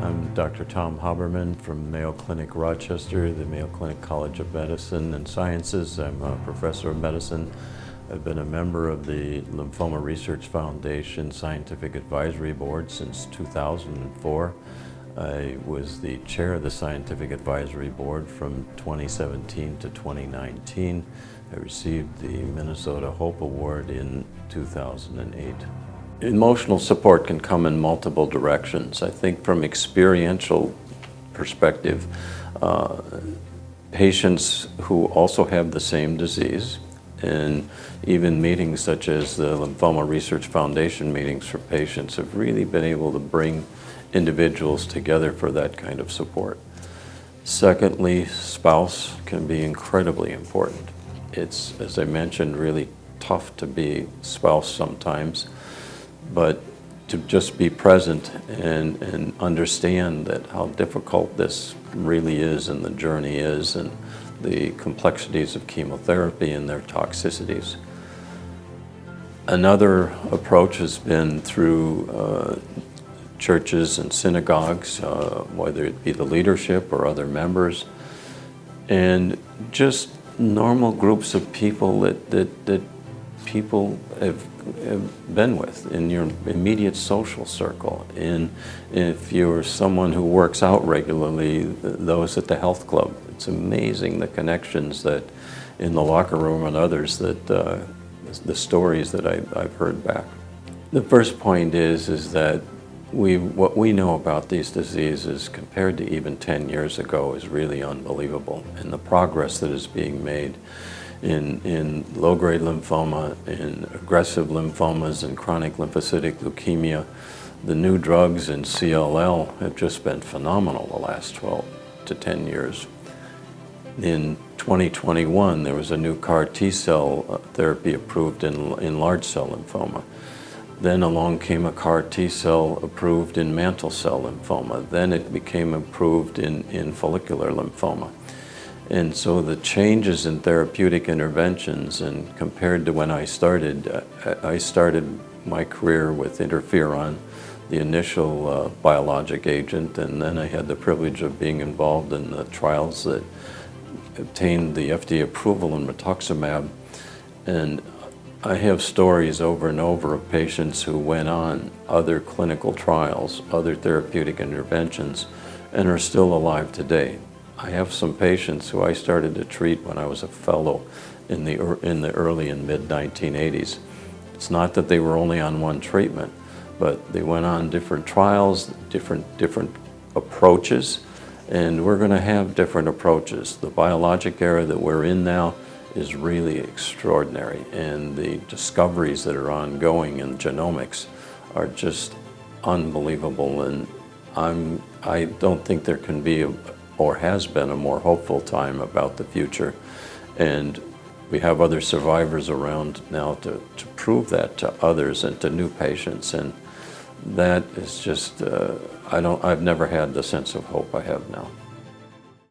I'm Dr. Tom Haberman from Mayo Clinic Rochester, the Mayo Clinic College of Medicine and Sciences. I'm a professor of medicine. I've been a member of the Lymphoma Research Foundation Scientific Advisory Board since 2004. I was the chair of the Scientific Advisory Board from 2017 to 2019. I received the Minnesota Hope Award in 2008. Emotional support can come in multiple directions. I think from experiential perspective, patients who also have the same disease, and even meetings such as the Lymphoma Research Foundation meetings for patients have really been able to bring individuals together for that kind of support. Secondly, spouse can be incredibly important. It's, as I mentioned, really tough to be spouse sometimes, but to just be present and understand that how difficult this really is and the journey is and the complexities of chemotherapy and their toxicities. Another approach has been through churches and synagogues, whether it be the leadership or other members, and just normal groups of people that people have been with in your immediate social circle. And if you're someone who works out regularly, those at the health club, it's amazing the connections that in the locker room and others that the stories that I've heard back. The first point is that what we know about these diseases compared to even 10 years ago is really unbelievable, and the progress that is being made in low-grade lymphoma, in aggressive lymphomas, and chronic lymphocytic leukemia. The new drugs in CLL have just been phenomenal the last 12 to 10 years. In 2021, there was a new CAR T-cell therapy approved in large cell lymphoma. Then along came a CAR T-cell approved in mantle cell lymphoma. Then it became approved in follicular lymphoma. And so the changes in therapeutic interventions, and compared to when I started my career with interferon, the initial biologic agent, and then I had the privilege of being involved in the trials that obtained the FDA approval in rituximab. And I have stories over and over of patients who went on other clinical trials, other therapeutic interventions, and are still alive today. I have some patients who I started to treat when I was a fellow in the early and mid-1980s. It's not that they were only on one treatment, but they went on different trials, different approaches, and we're going to have different approaches. The biologic era that we're in now is really extraordinary, and the discoveries that are ongoing in genomics are just unbelievable, and I don't think there can be or has been a more hopeful time about the future. And we have other survivors around now to prove that to others and to new patients. And that is just, I've never had the sense of hope I have now.